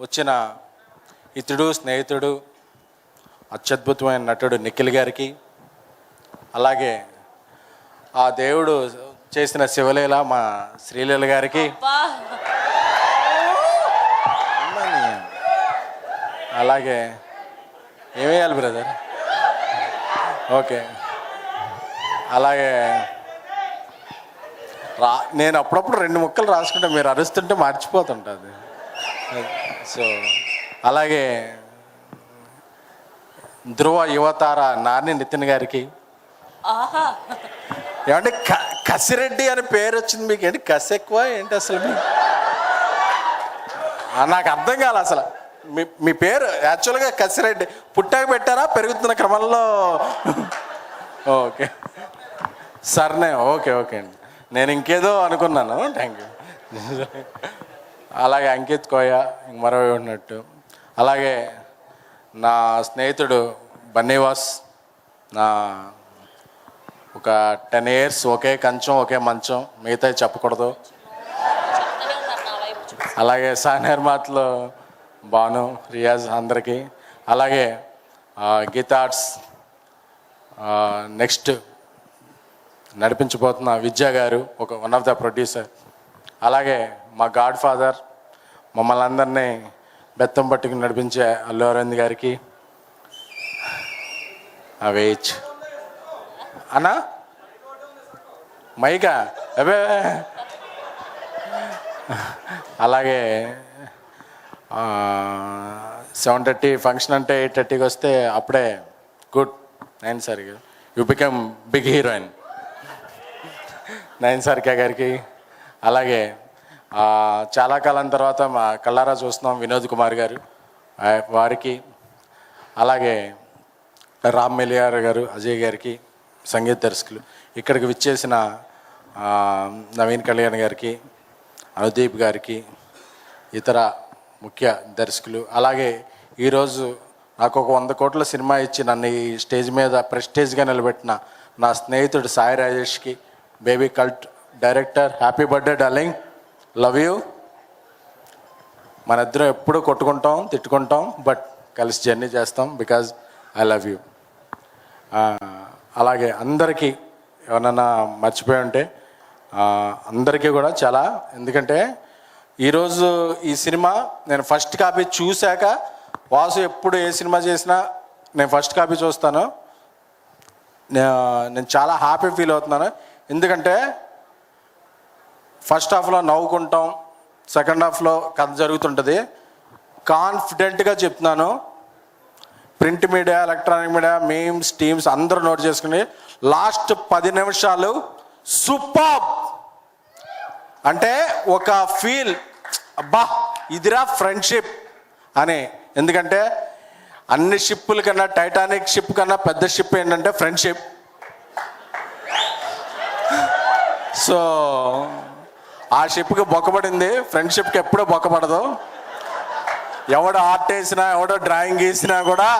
వచ్చిన ఇతడు స్నేహితుడు అత్యద్భుతమైన నటుడు నిఖిల్ గారికి, అలాగే ఆ దేవుడు చేసిన శివలీల మా శ్రీలీల గారికి, అలాగే ఏమేయాలి బ్రదర్, ఓకే, అలాగే నేను అప్పుడప్పుడు 2 ముక్కలు రాసుకుంటే మీరు అరుస్తుంటే మర్చిపోతుంటుంది. సో అలాగే ధ్రువ యువతార నాని నితిన్ గారికి, ఏమంటే కసిరెడ్డి అని పేరు వచ్చింది మీకు, ఏంటి కసి ఎక్కువ ఏంటి అసలు మీ నాకు అర్థం కాలే అసలు. మీ పేరు యాక్చువల్గా కసిరెడ్డి, పుట్టాక పెట్టారా పెరుగుతున్న క్రమంలో? ఓకే సర్నే, ఓకే ఓకే అండి, నేను ఇంకేదో అనుకున్నాను. Thank you. అలాగే అంకిత్ కోయ మరో ఉన్నట్టు, అలాగే నా స్నేహితుడు బన్నీవాస్, నా ఒక 10 years ఒకే కంచం ఒకే మంచం, మిగతా చెప్పకూడదు. అలాగే సానిర్మాత్లో బాను, రియాజ్ అందరికీ, అలాగే గీతార్ట్స్ నెక్స్ట్ నడిపించబోతున్న విద్యా గారు, ఒక వన్ ఆఫ్ ద ప్రొడ్యూసర్, అలాగే మా గాడ్ ఫాదర్ మమ్మల్ని అందరినీ బెత్తం పట్టుకుని నడిపించే అల్లు అరవింద్ గారికి, అవేచ్ అన్నా మైకా అవే, అలాగే 7:30 ఫంక్షన్ అంటే 8:30కి వస్తే అప్పుడే గుడ్ 9 సార్కి యూ బికమ్ బిగ్ హీరోయిన్ 9 సార్కే గారికి, అలాగే చాలా కాలం తర్వాత మా కళ్ళారా చూస్తున్నాం వినోద్ కుమార్ గారు వారికి, అలాగే రామ్ మెలియార్ గారు అజయ్ గారికి సంగీత దర్శకులు, ఇక్కడికి విచ్చేసిన నవీన్ కళ్యాణ్ గారికి, అనుదీప్ గారికి, ఇతర ముఖ్య దర్శకులు, అలాగే ఈరోజు నాకు ఒక 100 కోట్ల సినిమా ఇచ్చి నన్ను ఈ స్టేజ్ మీద ప్రెస్టేజ్గా నిలబెట్టిన నా స్నేహితుడు సాయి రాజేష్కి, baby cult director, happy birthday darling, love you. మన ఇద్దరం ఎప్పుడు కొట్టుకుంటాం తిట్టుకుంటాం, బట్ కలిసి జర్నీ చేస్తాం బికాజ్ ఐ లవ్ యూ. అలాగే అందరికీ ఎవరన్నా మర్చిపోయి ఉంటే అందరికీ కూడా చాలా, ఎందుకంటే ఈరోజు ఈ సినిమా నేను ఫస్ట్ కాపీ చూశాక, వాసు ఎప్పుడు ఏ సినిమా చేసినా నేను ఫస్ట్ కాపీ చూస్తాను, నేను చాలా హ్యాపీ ఫీల్ అవుతున్నాను. ఎందుకంటే ఫస్ట్ హాఫ్లో నవ్వుకుంటాం, సెకండ్ హాఫ్లో కథ జరుగుతుంటుంది. కాన్ఫిడెంట్గా చెప్తున్నాను, print media, electronic media, memes, teams అందరూ నోట్ చేసుకుని లాస్ట్ 10 నిమిషాలు సూపర్ అంటే ఒక ఫీల్, అబ్బా ఇదిరా ఫ్రెండ్షిప్ అని. ఎందుకంటే అన్ని షిప్పుల కన్నా, టైటానిక్ షిప్ కన్నా పెద్ద షిప్ ఏంటంటే ఫ్రెండ్షిప్. సో ఆ షిప్కి బొక్కబడింది, ఫ్రెండ్షిప్కి ఎప్పుడూ బొక్కబడదు. ఎవడో ఆర్ట్ వేసినా, ఎవడో డ్రాయింగ్ గీసినా కూడా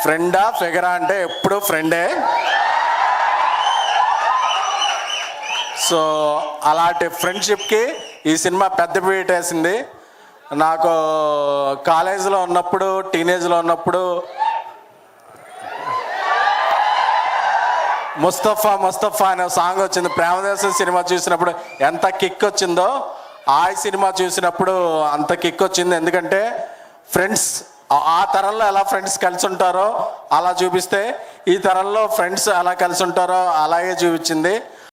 ఫ్రెండా ఫిగరా అంటే ఎప్పుడు ఫ్రెండే. సో అలాంటి ఫ్రెండ్షిప్కి ఈ సినిమా పెద్ద పీట వేసింది. నాకు కాలేజీలో ఉన్నప్పుడు, టీనేజ్లో ఉన్నప్పుడు ముస్తఫా అనే సాంగ్ వచ్చింది. ప్రేమదేశం సినిమా చూసినప్పుడు ఎంత కిక్ వచ్చిందో, ఆ సినిమా చూసినప్పుడు అంత కిక్ వచ్చింది. ఎందుకంటే ఫ్రెండ్స్ ఆ తరంలో ఎలా ఫ్రెండ్స్ కలిసి ఉంటారో అలా చూపిస్తే, ఈ తరంలో ఫ్రెండ్స్ ఎలా కలిసి ఉంటారో అలాగే చూపించింది.